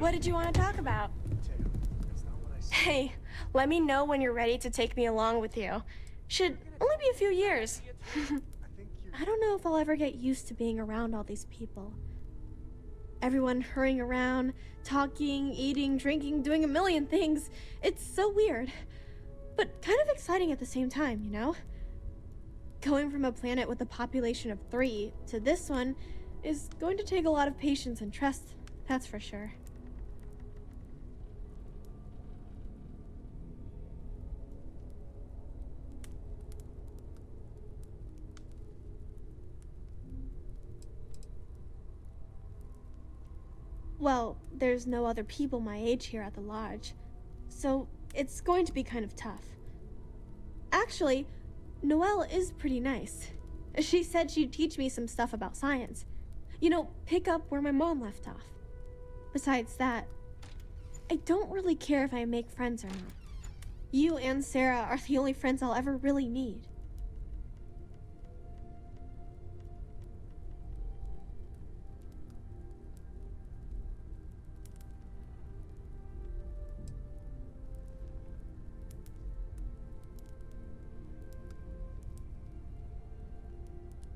What did you want to talk about? Hey, let me know when you're ready to take me along with you. Should only be a few years. I don't know if I'll ever get used to being around all these people. Everyone hurrying around, talking, eating, drinking, doing a million things. It's so weird, but kind of exciting at the same time, you know? Going from a planet with a population of 3 to this one is going to take a lot of patience and trust, that's for sure. Well, there's no other people my age here at the lodge, so it's going to be kind of tough. Actually, Noelle is pretty nice. She said she'd teach me some stuff about science. You know, pick up where my mom left off. Besides that, I don't really care if I make friends or not. You and Sarah are the only friends I'll ever really need.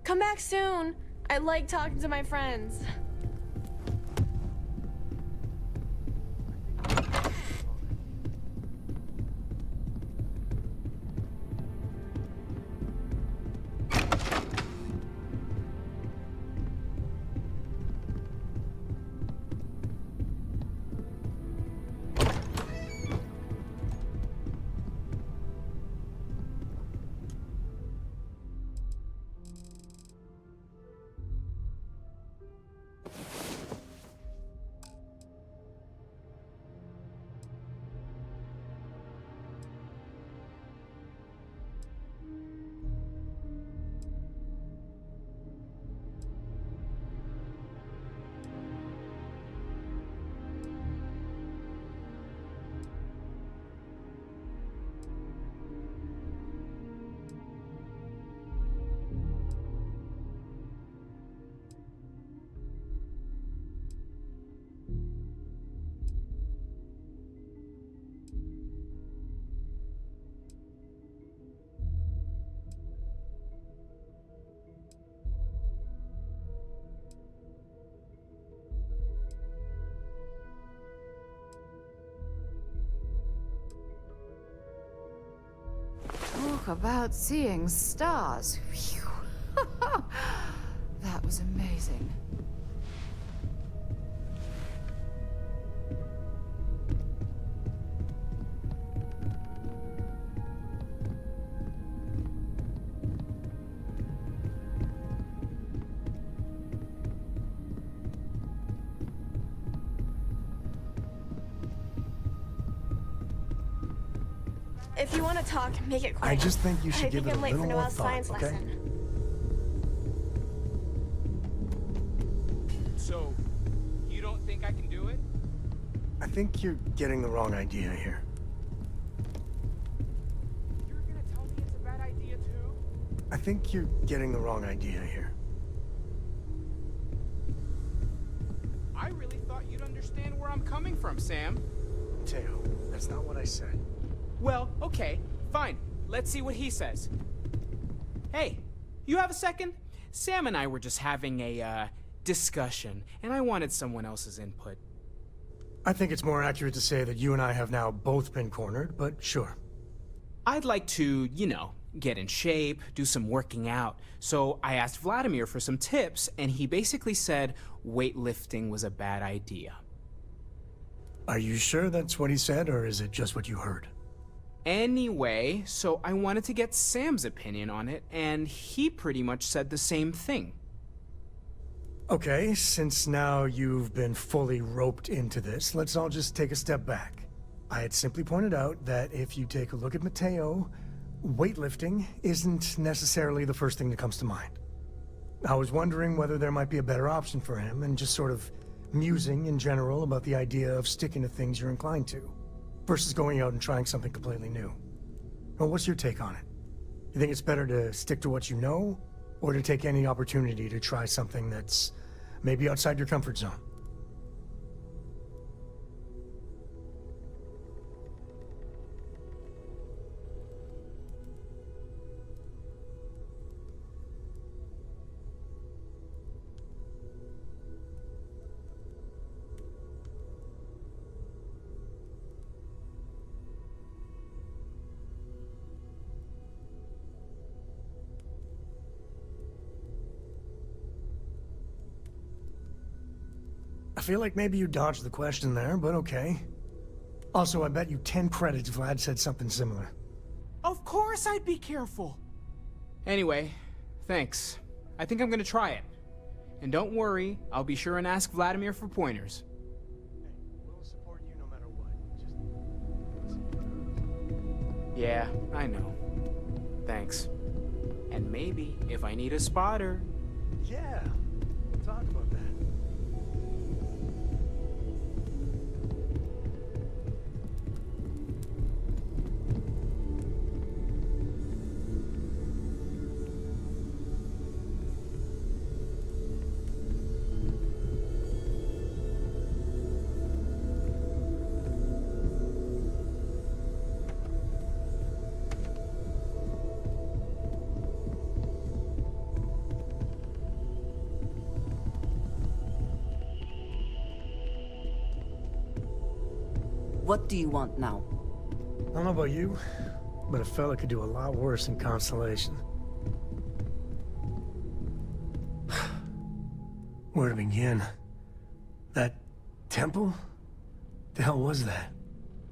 Come back soon. I like talking to my friends. Talk about seeing stars. Phew. That was amazing. If you want to talk, make it quick. I just think you should give it a I'm late little for more Noelle's thought, science okay? lesson. So, you don't think I can do it? I think you're getting the wrong idea here. You're gonna tell me it's a bad idea too? I think you're getting the wrong idea here. I really thought you'd understand where I'm coming from, Sam. Mateo, that's not what I said. Well, okay, fine. Let's see what he says. Hey, you have a second? Sam and I were just having a, discussion, and I wanted someone else's input. I think it's more accurate to say that you and I have now both been cornered, but sure. I'd like to, you know, get in shape, do some working out. So I asked Vladimir for some tips, and he basically said weightlifting was a bad idea. Are you sure that's what he said, or is it just what you heard? Anyway, so I wanted to get Sam's opinion on it, and he pretty much said the same thing. Okay, since now you've been fully roped into this, let's all just take a step back. I had simply pointed out that if you take a look at Mateo, weightlifting isn't necessarily the first thing that comes to mind. I was wondering whether there might be a better option for him, and just sort of musing in general about the idea of sticking to things you're inclined to, versus going out and trying something completely new. Well, what's your take on it? You think it's better to stick to what you know, or to take any opportunity to try something that's maybe outside your comfort zone? I feel like maybe you dodged the question there, but okay. Also, I bet you 10 credits Vlad said something similar. Of course I'd be careful. Anyway, thanks. I think I'm gonna try it. And don't worry, I'll be sure and ask Vladimir for pointers. We'll support you no matter what. Yeah, I know. Thanks. And maybe if I need a spotter. Yeah, we'll talk about that. What do you want now? I don't know about you, but a fella could do a lot worse in Constellation. Where to begin? That temple? The hell was that?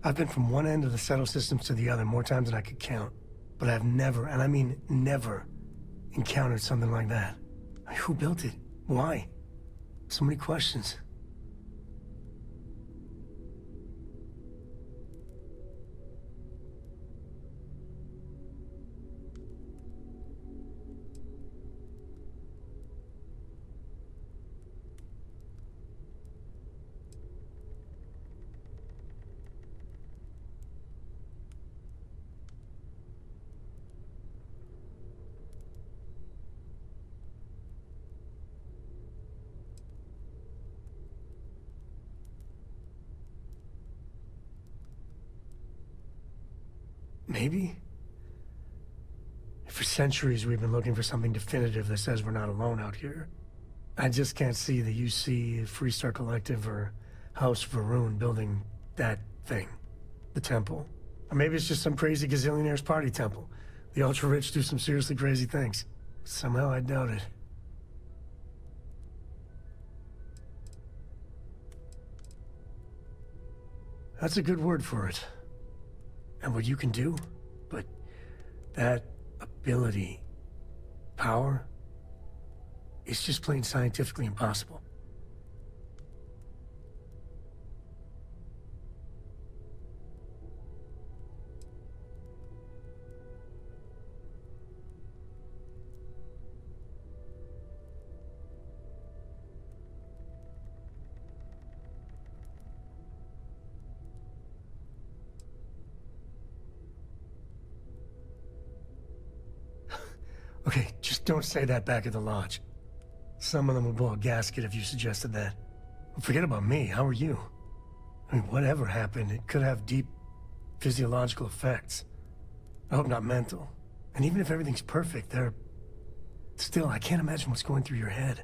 I've been from one end of the settle systems to the other more times than I could count. But I've never, and I mean never, encountered something like that. I mean, who built it? Why? So many questions. Maybe? For centuries we've been looking for something definitive that says we're not alone out here. I just can't see the UC, Freestar Collective, or House Varun building that thing. The temple. Or maybe it's just some crazy gazillionaire's party temple. The ultra-rich do some seriously crazy things. Somehow I doubt it. That's a good word for it. And what you can do, but that ability, power, it's just plain scientifically impossible. Okay, just don't say that back at the lodge. Some of them would blow a gasket if you suggested that. Forget about me, how are you? I mean, whatever happened, it could have deep physiological effects. I hope not mental. And even if everything's perfect, still, I can't imagine what's going through your head.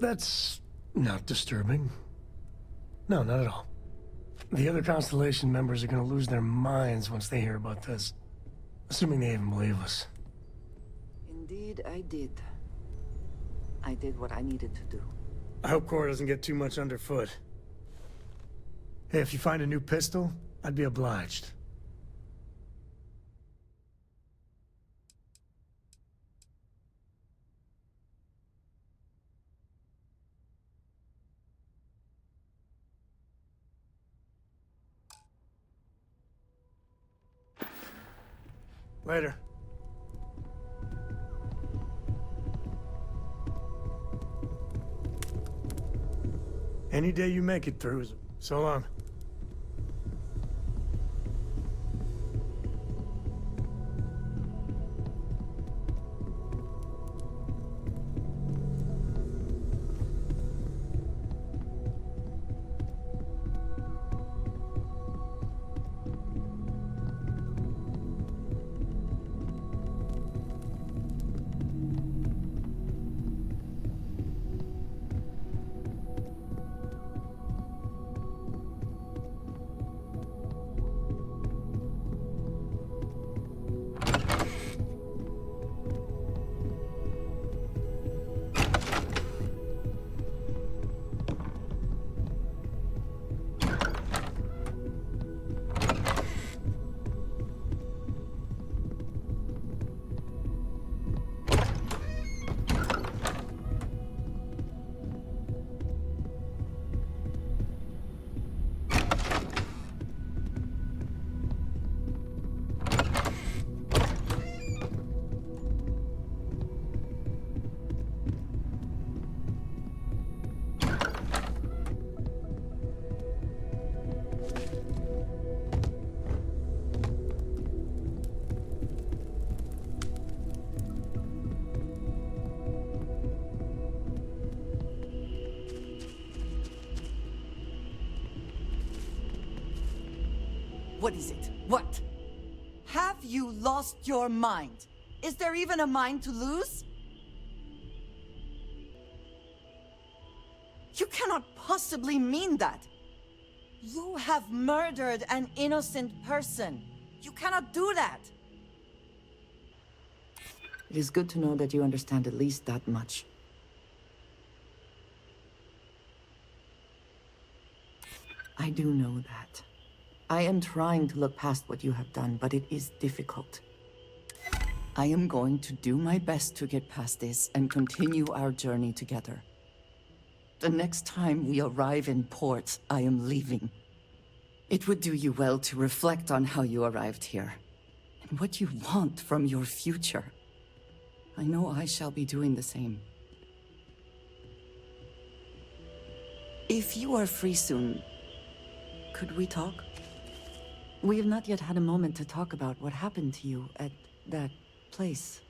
That's not disturbing. No, not at all. The other Constellation members are gonna lose their minds once they hear about this. Assuming they even believe us. Indeed, I did. I did what I needed to do. I hope Cora doesn't get too much underfoot. Hey, if you find a new pistol, I'd be obliged. Later. Any day you make it through. So long. What is it? What? Have you lost your mind? Is there even a mind to lose? You cannot possibly mean that. You have murdered an innocent person. You cannot do that. It is good to know that you understand at least that much. I do know that. I am trying to look past what you have done, but it is difficult. I am going to do my best to get past this and continue our journey together. The next time we arrive in port, I am leaving. It would do you well to reflect on how you arrived here, and what you want from your future. I know I shall be doing the same. If you are free soon, could we talk? We have not yet had a moment to talk about what happened to you at that place.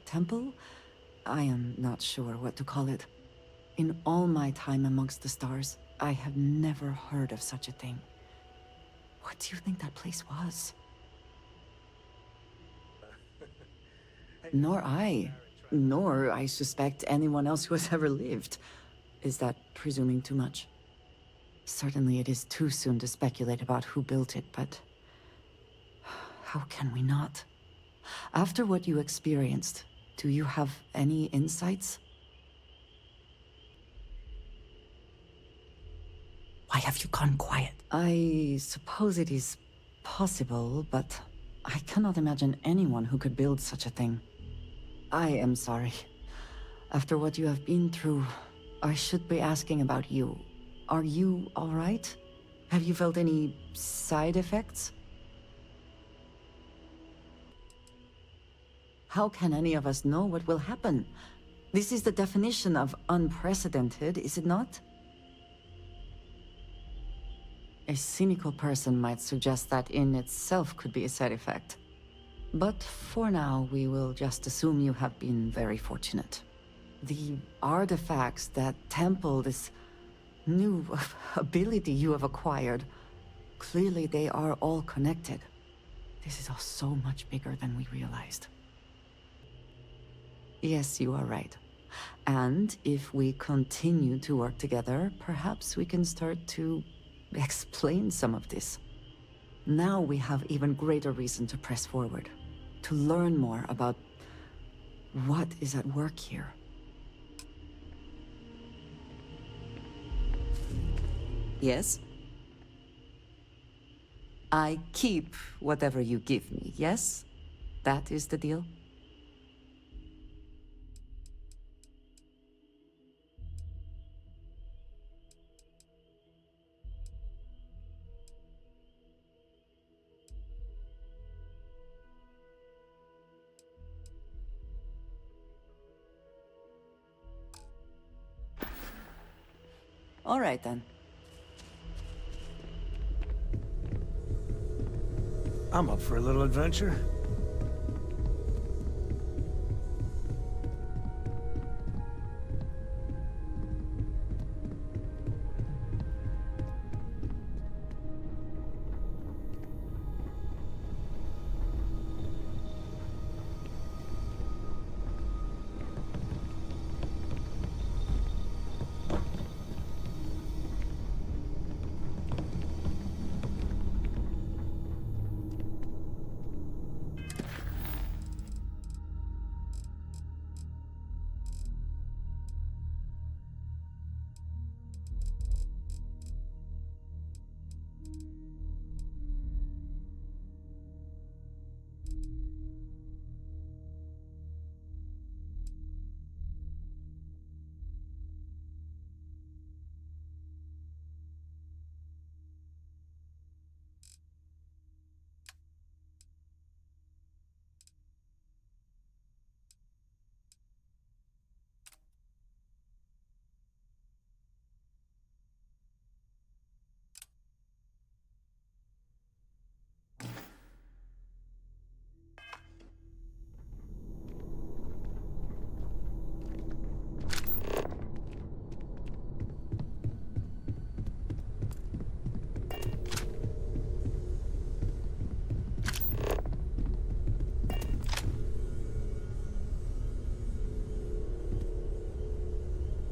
Temple? I am not sure what to call it. In all my time amongst the stars, I have never heard of such a thing. What do you think that place was? Nor I suspect anyone else who has ever lived. Is that presuming too much? Certainly it is too soon to speculate about who built it, but how can we not? After what you experienced, do you have any insights? Why have you gone quiet? I suppose it is possible, but I cannot imagine anyone who could build such a thing. I am sorry. After what you have been through, I should be asking about you. Are you all right? Have you felt any side effects? How can any of us know what will happen? This is the definition of unprecedented, is it not? A cynical person might suggest that in itself could be a side effect. But for now, we will just assume you have been very fortunate. The artifacts that temple this new ability you have acquired, clearly they are all connected. This is all so much bigger than we realized. Yes, you are right. And if we continue to work together, perhaps we can start to explain some of this. Now we have even greater reason to press forward, to learn more about what is at work here. Yes? I keep whatever you give me, yes? That is the deal? All right, then. I'm up for a little adventure.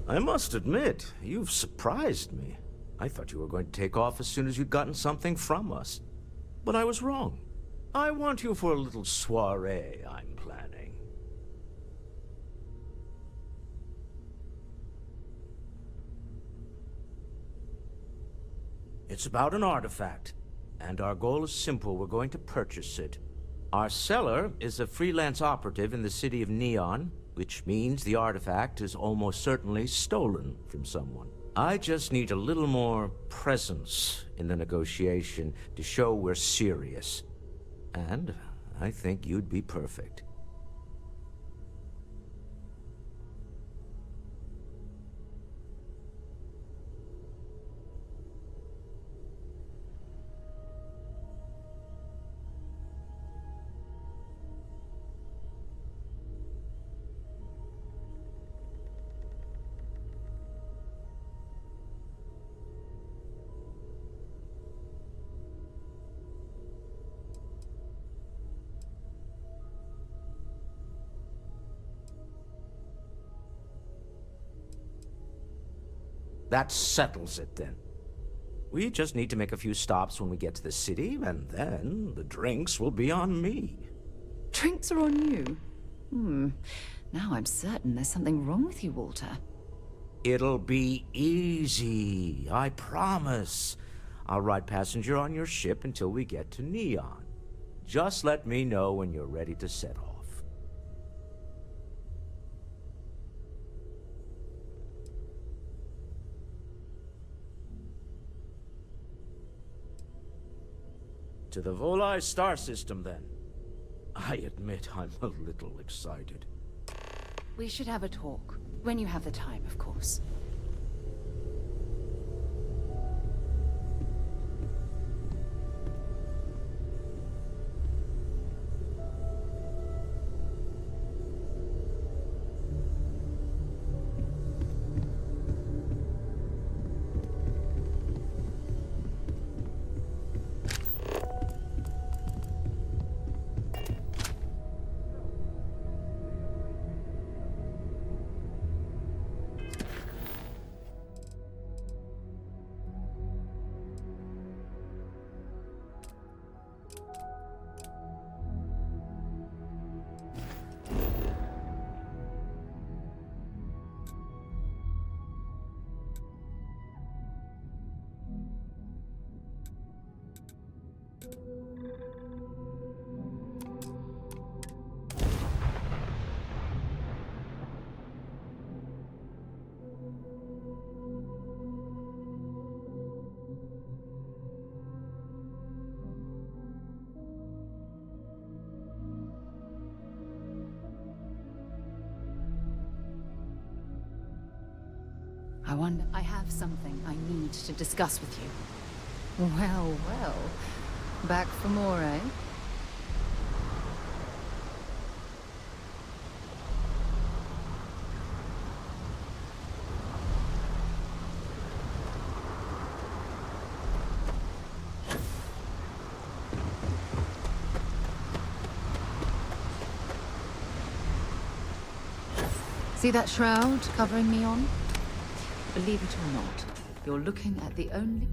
I must admit, you've surprised me. I thought you were going to take off as soon as you'd gotten something from us. But I was wrong. I want you for a little soiree I'm planning. It's about an artifact, and our goal is simple. We're going to purchase it. Our seller is a freelance operative in the city of Neon, which means the artifact is almost certainly stolen from someone. I just need a little more presence in the negotiation to show we're serious. And I think you'd be perfect. That settles it, then. We just need to make a few stops when we get to the city, and then the drinks will be on me. Drinks are on you? Now I'm certain there's something wrong with you, Walter. It'll be easy, I promise. I'll ride passenger on your ship until we get to Neon. Just let me know when you're ready to set off. To the Volai star system, then. I admit I'm a little excited. We should have a talk. When you have the time, of course. I wonder... I have something I need to discuss with you. Well, well. Back for more, eh? See that shroud covering me on? Believe it or not, you're looking at the only...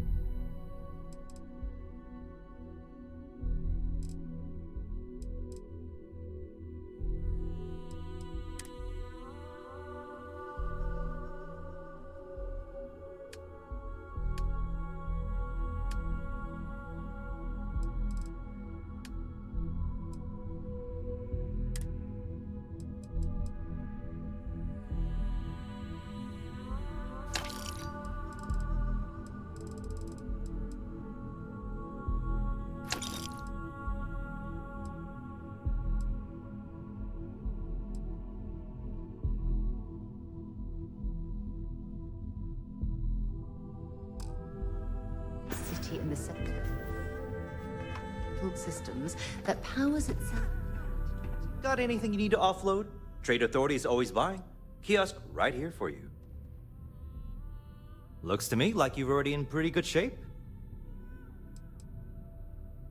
in the central systems that powers itself. Got anything you need to offload? Trade Authority is always buying. Kiosk right here for you. Looks to me like you're already in pretty good shape.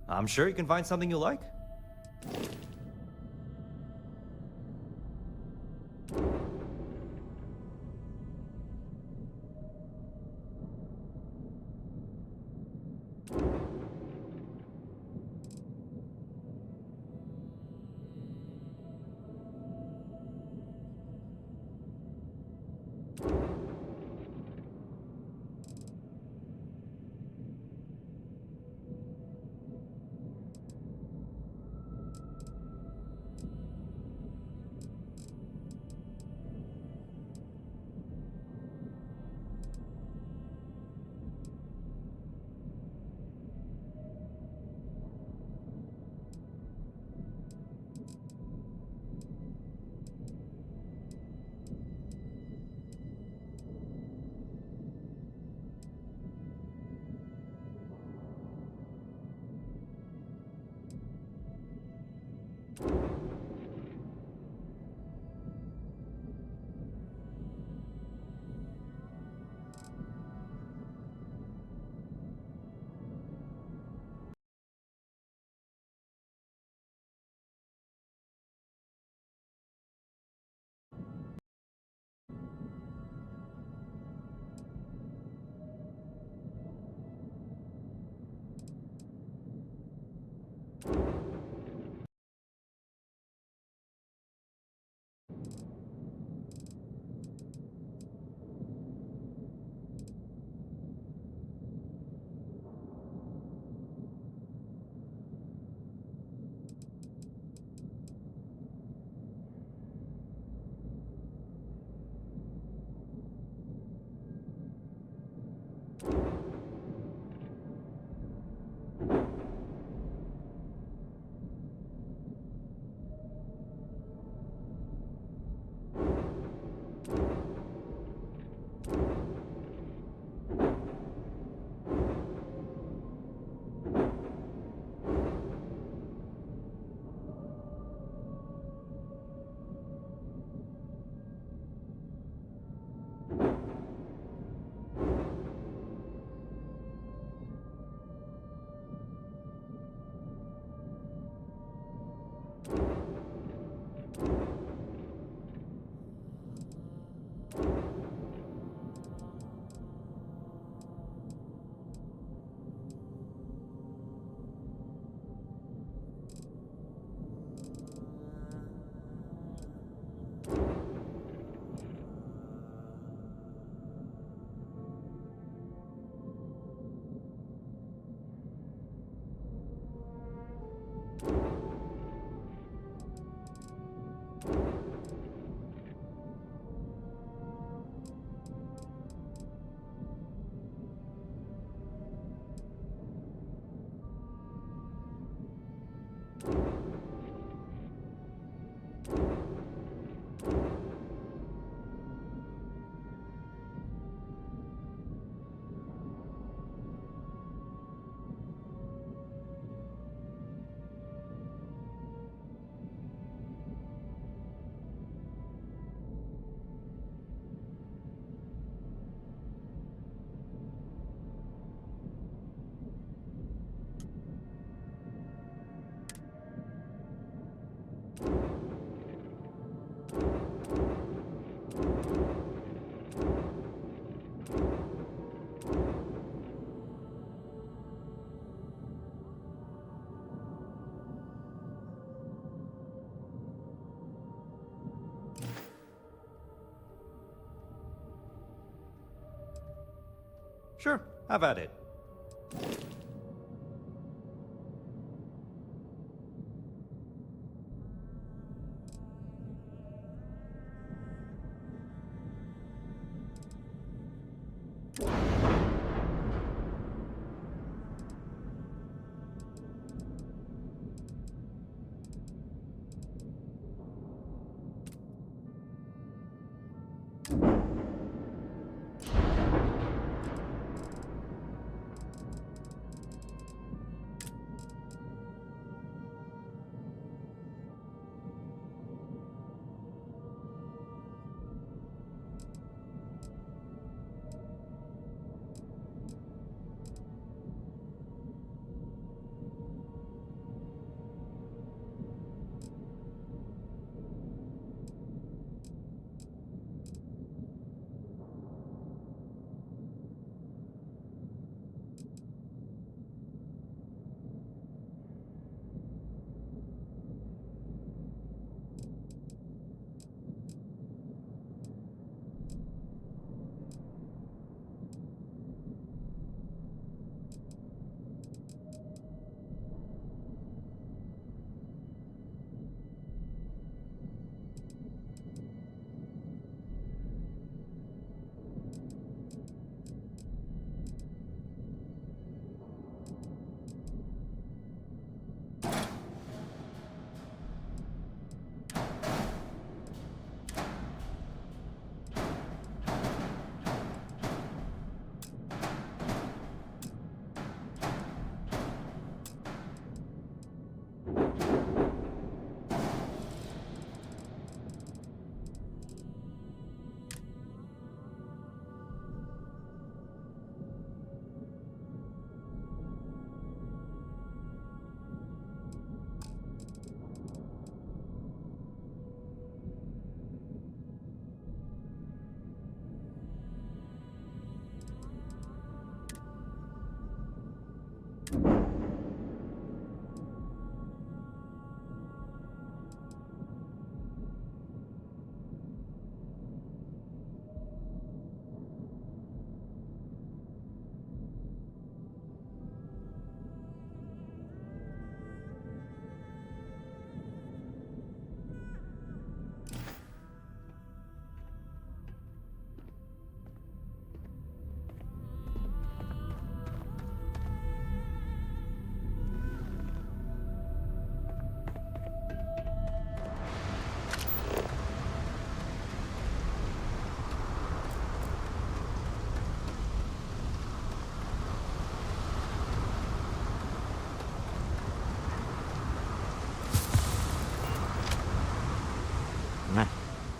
I'm sure you can find something you like. Sure, have at it.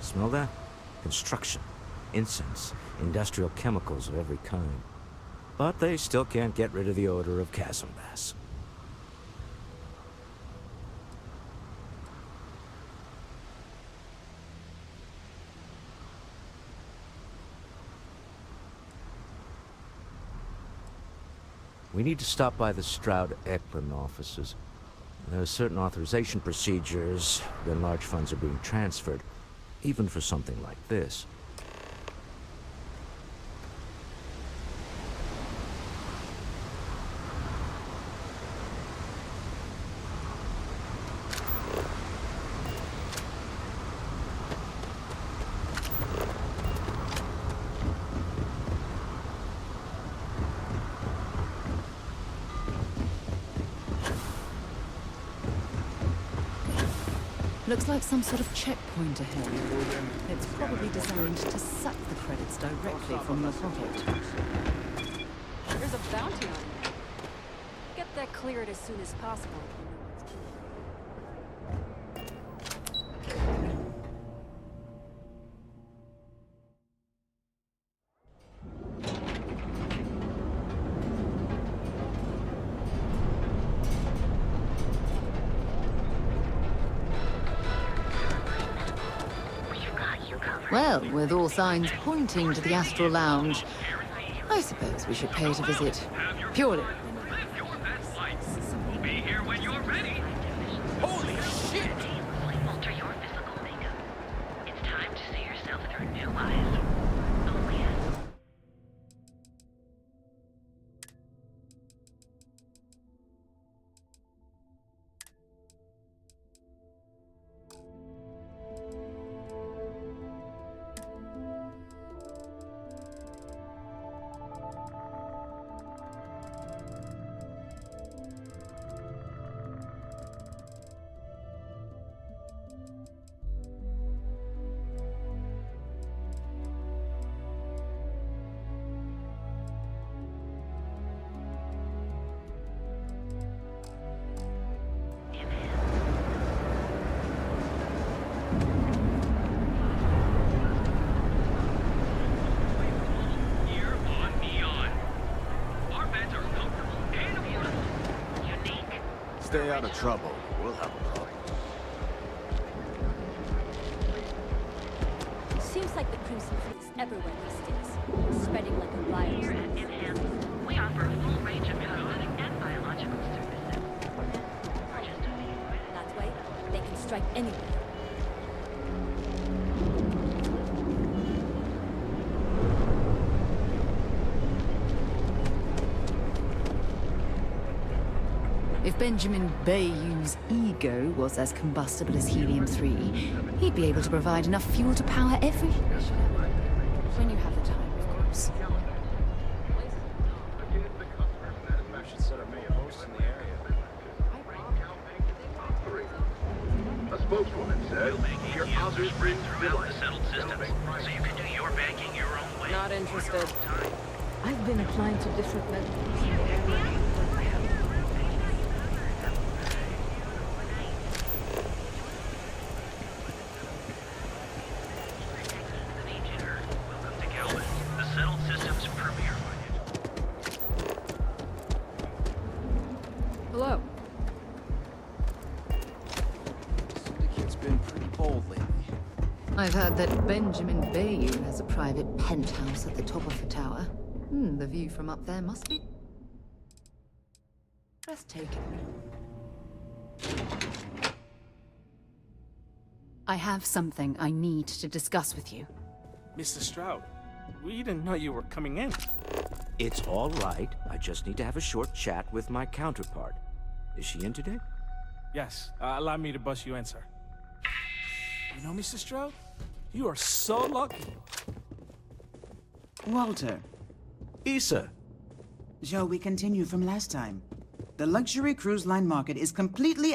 Smell that? Construction, incense, industrial chemicals of every kind. But they still can't get rid of the odor of chasm bass. We need to stop by the Stroud-Eklund offices. There are certain authorization procedures when large funds are being transferred, even for something like this. Looks like some sort of checkpoint ahead. It's probably designed to suck the credits directly from your pocket. There's a bounty on you. Get that cleared as soon as possible. Well, with all signs pointing to the Astral Lounge, I suppose we should pay it a visit. Purely. We'll be here when you're ready. Holy shit! Alter your physical makeup. It's time to see yourself through new eyes. Only Stay out of trouble. We'll have a problem. Seems like the Crimson Fleet is everywhere these days, spreading like a virus. Here at Enhance, we offer a full range of cosmetic and biological services. Just a few minutes. That way, they can strike anywhere. If Benjamin Bayou's ego was as combustible as helium-3, he'd be able to provide enough fuel to power every... When you have the time, of course. We should set up more posts in the area. A spokeswoman said, We'll make your ATMs are spread throughout billing. the settled systems, so you can do your banking your own way. Not interested. I've been applying to different methods. Welcome to Calvin, the settled systems premier Hello. Syndicate's been pretty bold lately. I've heard that Benjamin Bayou has a private penthouse at the top of the tower. The view from up there must be... breathtaking. I have something I need to discuss with you. Mr. Stroud, we didn't know you were coming in. It's all right. I just need to have a short chat with my counterpart. Is she in today? Yes, allow me to bust you in, sir. You know, Mr. Stroud, you are so lucky. Walter, Issa. shall we continue from last time? The luxury cruise line market is completely